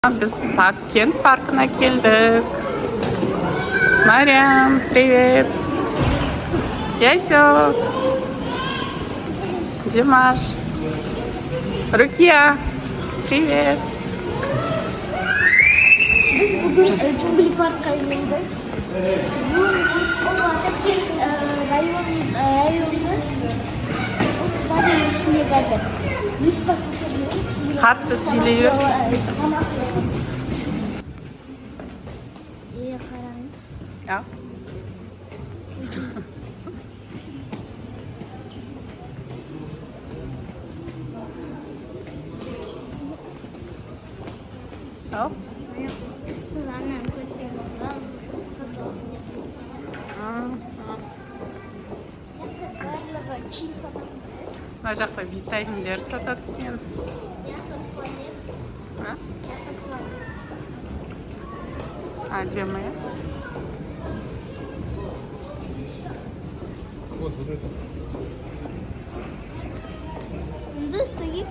Biz Sakkent паркына келдік. Марьям, привет. Ясёк. Димаш. Рукия, привет. Biz bugün Cumhuriyet Parkı'na geldik. Bu Sakkent rayonunda o stadionun içine geldik. Büyük bakışa Қатты сөйлей. İyi қараңыз. Ja. Ja. Сіз ананы көрсеңіз барлығы киім сатады. Мына жақта витаминдер сатады екен. А? Әдемі, иә? Вот это. Бұнда стоит.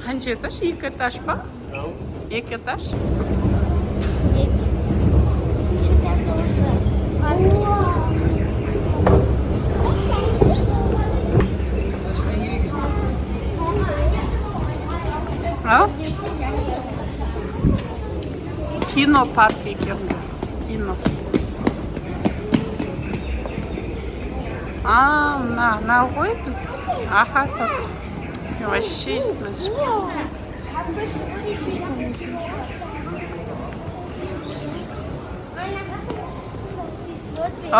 Қанша этаж? 2 этаж па? 2 этаж? А? Кино парк екен. Кино. Мына ғой біз ахат. Вообще смеш. О?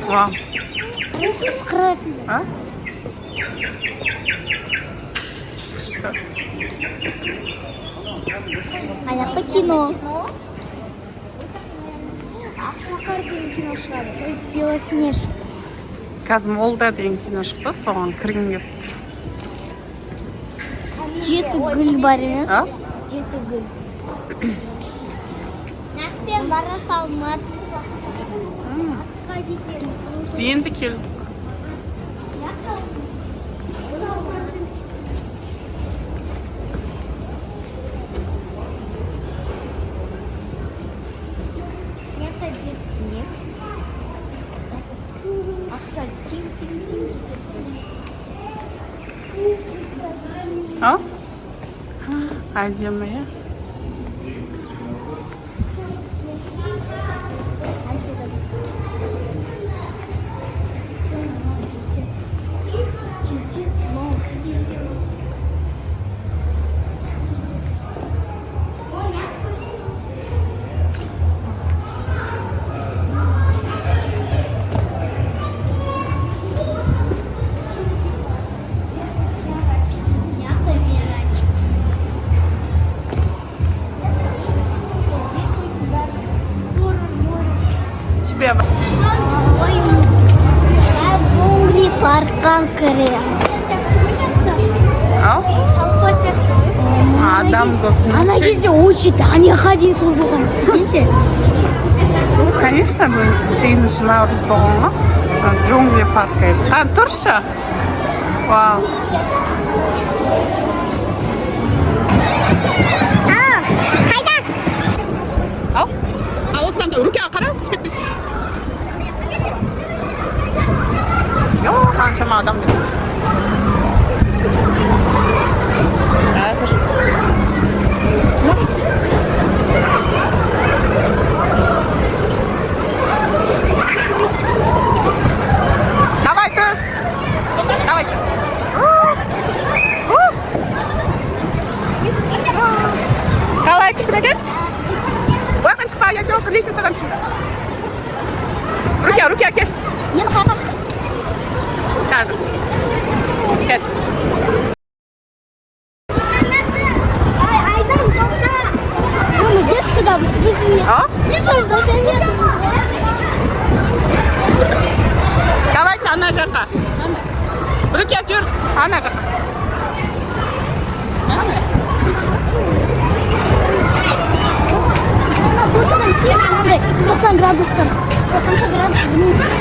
Вау. А? Что? Аяқта кино. Ақшақар деген кино шығады. То есть Белоснежка. Қазір молда деген кино шықты, соған кіргім келіп тұр. Жеті гүл бар емес. А? Жеті гүл. Нақпен бара салмады. Асқа кетемін. Енді кел. Это детский мир. Ақша тиң. А? Әдемі, иә? Тебе Cumhuriyet Parkı'na kırıyorum. А? Адам көп. Ана кезде очередь аяққа дейін созылған. Түсінсеңші. Конечно, бұл 8-ші наурыз болған ғой. Джунгли паркі еді. Тұршы. Вау. Қайда? Ау? Осыған Рукияға қара, түсіп кетпесін. Қаншама адам беді. Әзір. Давай, қыз. Давай. Қалай күшті екен? Ояқтан шықпа, Ясёк, лестницадан шық. Рукия, кел. Енді қайда? Қазір. Кел. Детский да, А? не нужно. Давайте ана жаққа. Рукия, жүр. Ана жаққа. Ана 90 градустан. қорқынышқа кірады.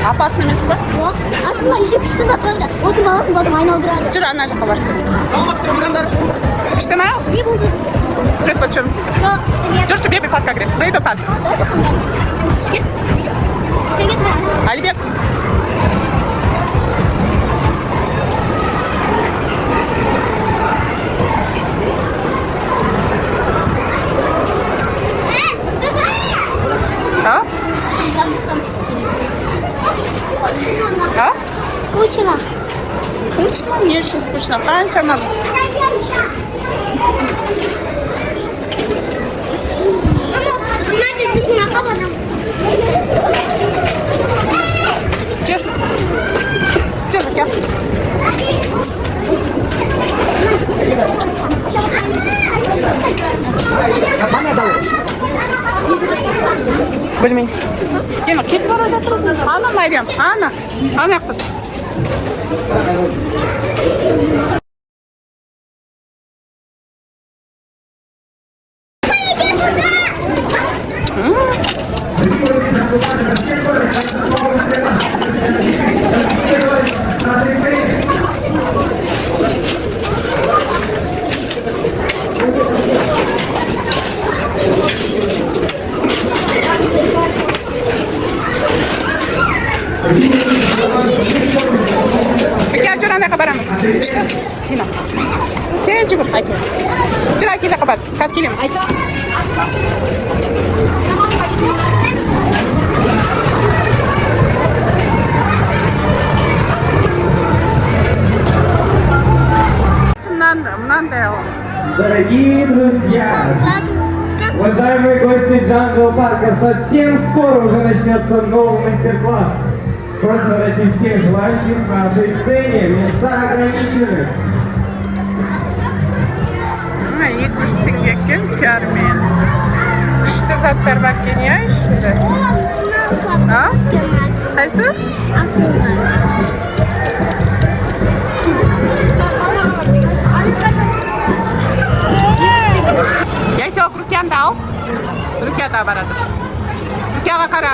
Опасно емес па? Жоқ. Астында еще күшті заттар да. Отырып аласың, потом айналдырады. Жүр, ана жаққа барып көреміз. Күшті ма? Не болды? Свет почем істейді? Жүрші, бебе паркқа кіреміз. Бебе парк. Әлібек. А? А? Скучно. Скучно? Не очень скучно. Қанша надо? Значит, біз мына қабадан. Жүр. Жүр, әке. Білмеймін. Сені кетіп бара жатырсың. Ана Мариям, ана. Ана яқта. Жүр, ана жаққа барамыз. Жина. Тез жүгір, Айке. Жүр, Айке жаққа бар. Қазір келеміз. Мынандай аламыз. Дорогие друзья, уважаемые гости Джангл Парка, совсем скоро уже начнется новый мастер-класс. Просьба найти всех желающих в нашей сцене. Места ограничены. Екіншісін екен, кәрмен. Күшті заттар бар кен, я ішінде? А? Қайсы? Яйсек, Рукиянды ал. Рукияға барады. Рукияға қара.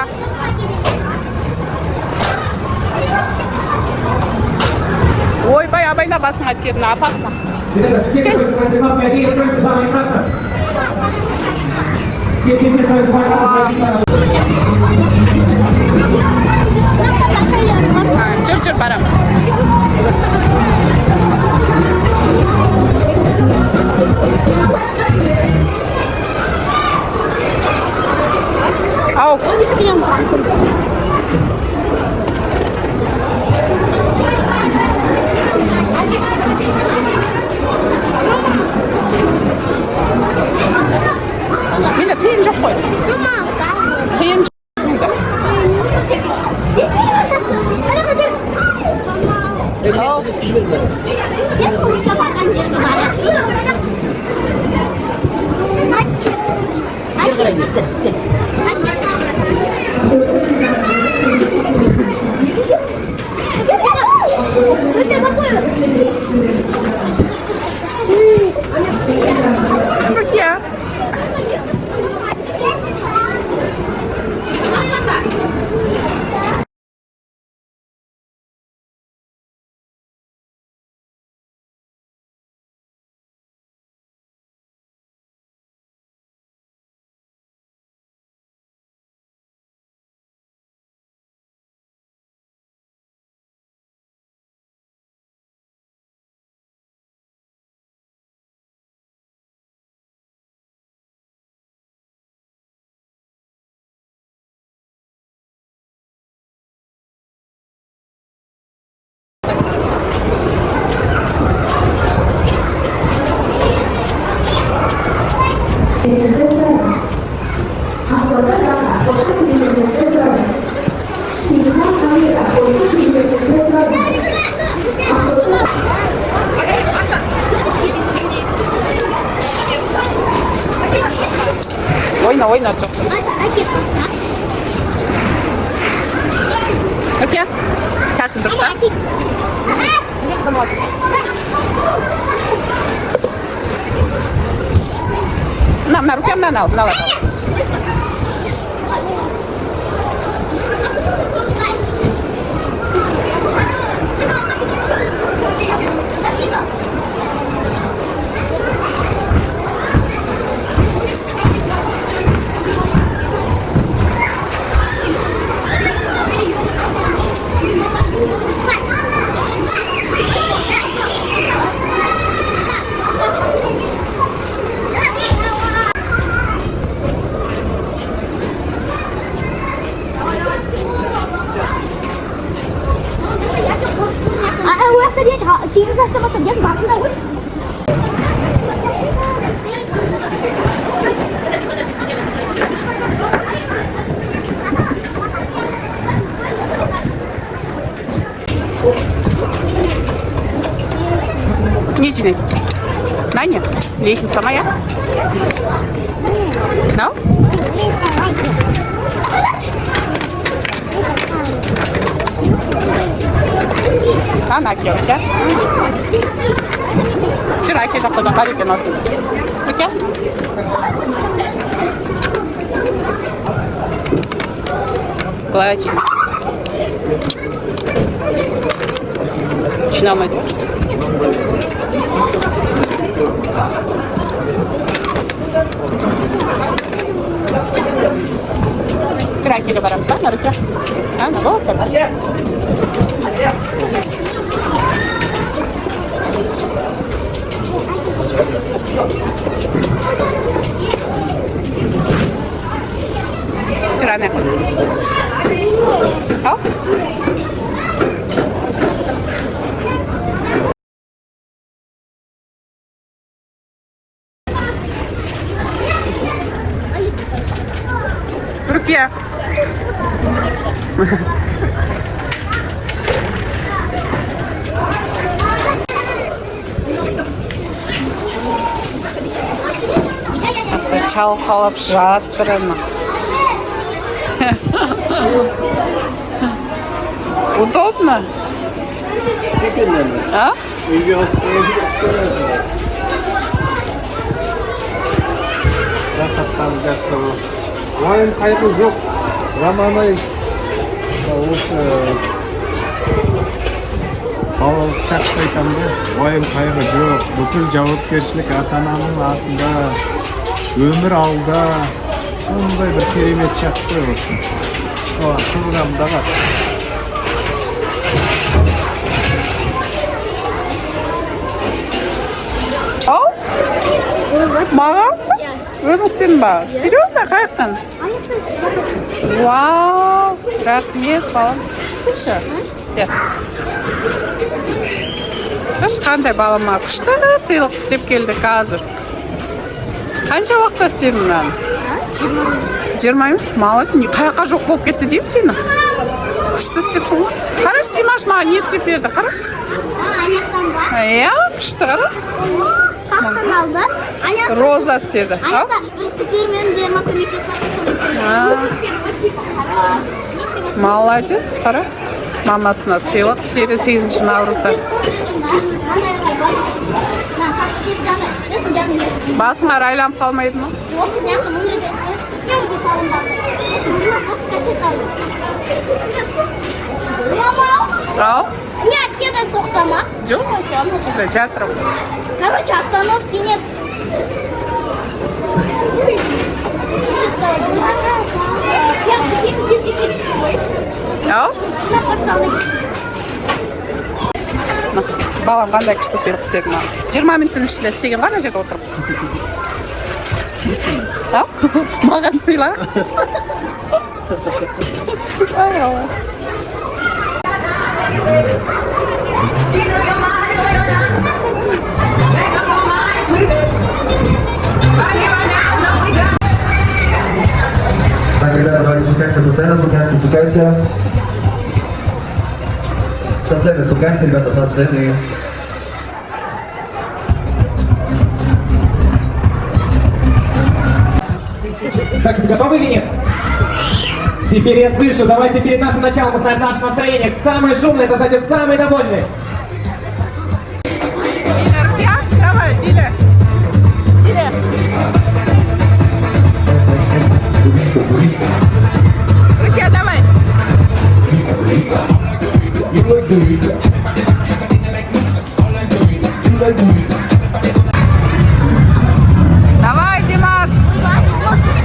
Ойбай, абайна басыңа тиеді, опасно. Ребята, все, кто против нас, какие строятся за вами кратко? Все строятся за вами кратко. Жүр, барамыз. Ау. Менде тиын жоқ қой. Тиын жоқ. Рукия. Ойна тұрсын. Өке, чашын дұрыста. Мына рукамнан ал, мына dia 8 жаста бастап яшь бардым да ғой. Не жинайсың? Наня, лестница моя? No? Ана келді. Жүр, әке жақтадан бар екен осы. Өке? Былай әкелді. Жинамайды ғой. Жүр, әкеге барамыз, а, Нарыке? Ана, ғой, көрді. Жүр, ана. Ау? Руке. Çalkalап жатыр ана. Удобно? А? Уайым қайғы жоқ. Заманай осы балалық шақты айтамын да, уайым қайғы жоқ. Бүкіл жауапкершілік ата-ананың артында, өмір алда. Сондай бір керемет шақты осы. Қызығамын да қатты. Ау? Маған? Өзің істедің ба? Серьезно? Қаяқтан? Вау! Рахмет, балам. Слушай. Қыш қандай балама күшті сыйлық істеп келді қазір. Қанша уақытта істедің мынаны? 20 минут? Малайсың. Қаяққа жоқ болып кетті деймін сені. Күшті істепсің ғой. Қараш, Димаш маған не істеп берді? Қараш. Аяқтан ба? Иә, күшті қара. Қақтан алды. Роза істеді. Аяқта бір супермендеріме көмектесіп Молодец, қара. Мамасына сыйлық істеді 8 наурызда. Басыңа айланып қалмайды ма? Ау? Нет, кеда соқтама. Жоқ, ана жерде жатыр. Короче, остановки нет. Ау? Балам қандай күшті сыйлық істеді ма? 20 минуттың ішінде істеген ғой ана жерде отырып. Ау? Маған сыйла. Ай, ау. Так, ребята, давайте спускаемся со сцены, спускаемся. Со сцены спускаемся, ребята, со сцены. Так, вы готовы или нет? Теперь я слышу, давайте перед нашим началом поставим наше настроение. Самый шумный, это значит самый довольный. Давай, Диля. Диля. Руки, давай. Давай, Димаш. Молодец.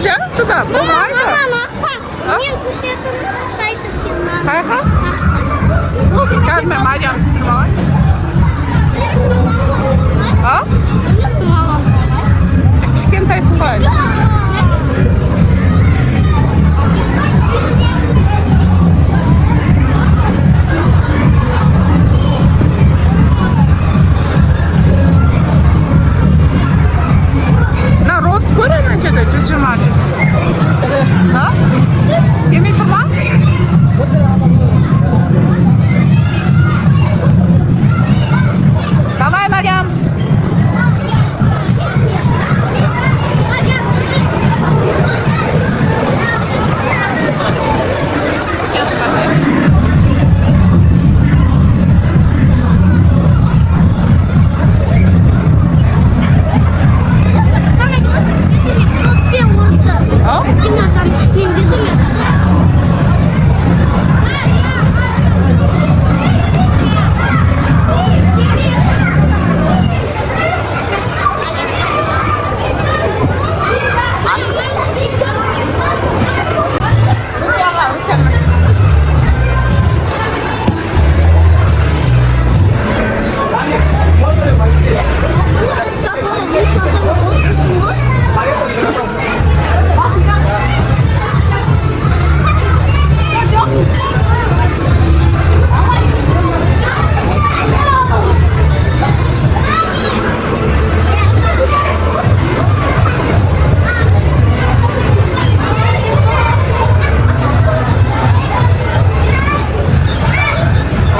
Жүрсе туда болмайды. Мама, мен күтетінді қайтып келмеймін. Қайға? Қазір мен Мариам түсіріп алайын. А? Сен кішкентайсың ғой. На рост көрі қаншада? 120. А? Келмей тұр ма? Давай, Мариам.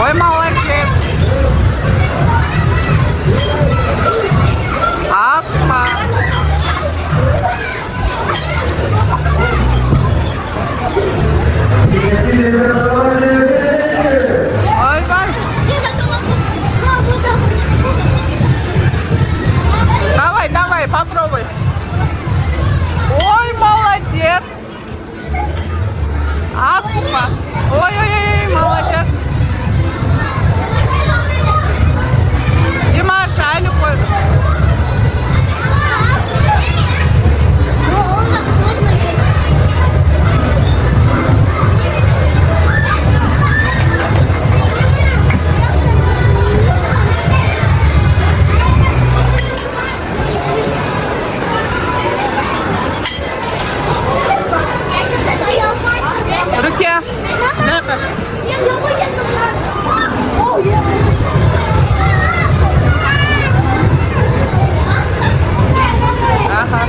Ой, молодец. Аспа. Ой, бай. Давай, давай, попробуй. Ой, молодец. Аспа. Ой-ой-ой, молодец. Димаш, Айлю қой. Руки. На, Паша. Ага.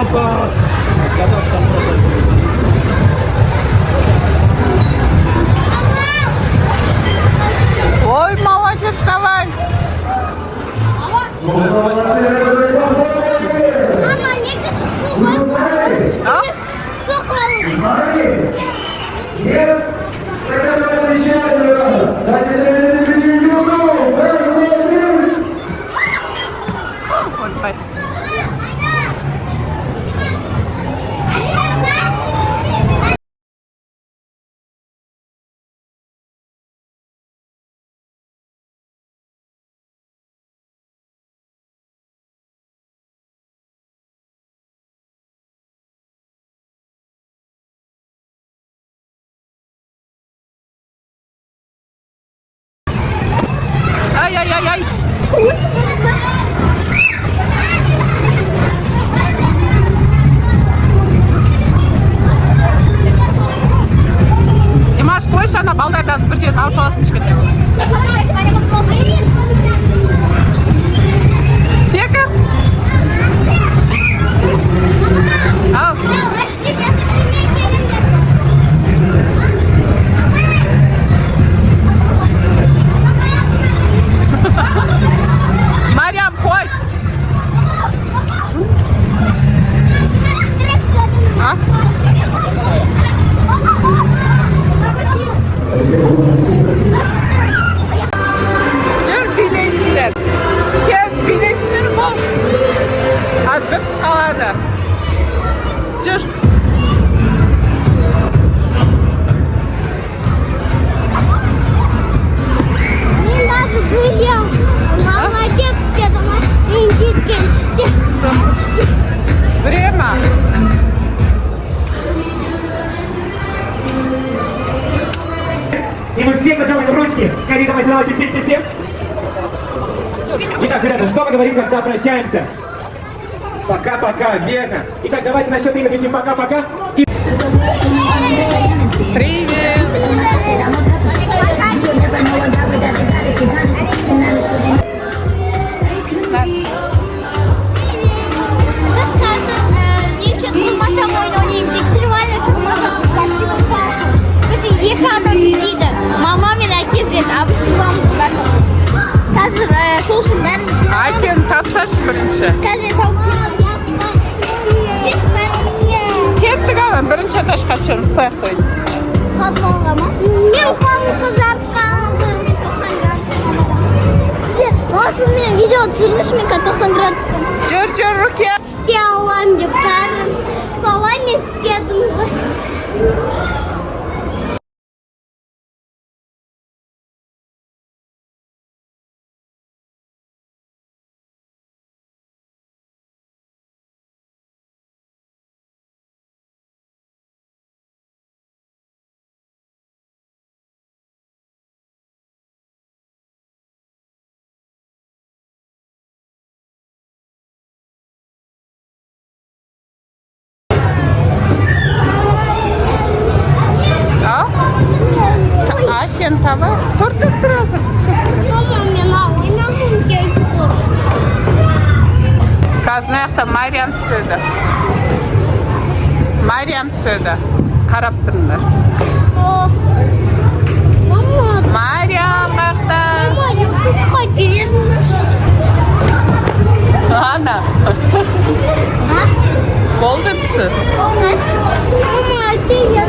Опа! Ой, молодец, давай. Мама, некогда су А? Нет, так это отвечаю. Дайте себе Вот, давай. Ай-яй-яй-яй. Димаш, қойшы ана балдардан бірден алып аласың кішкене. Секір? Ал. давайте всем. Итак, ребята, что мы говорим, когда прощаемся? Пока-пока, верно. Итак, давайте на счет 3 напишем пока-пока. И... Привет. Девчонки, машина oynayayım. Diksirvarla kızmasa karşı kurtarsın. Biz iki adam izleydi. Mama ve herkes yedi. Abi sıkılamızı ben Қазір сол үшін бәрін Ayken tatsaş birinci. Қазір тауып Kettik ama birinci taşqa tushirib so'yib qo'ying. Қатмалға ма? Мен қолым қызарып қалды. Мен 90 градус. Сіздер, сіз мен видео түсіріңізші мен 90 градустан. Жүр, Rukiya. Істей аламын деп бәрін. Солай мен істедім ғой. Ayken tava. Dur hazır. Мама, мен ойнамын келді. Қазір мына жақта Мариям түседі. Қарап тұрыңдар. Мама, Мариям қақта. ютубқа жіберіңіз. Ана. Болды түсір. Мама, ты я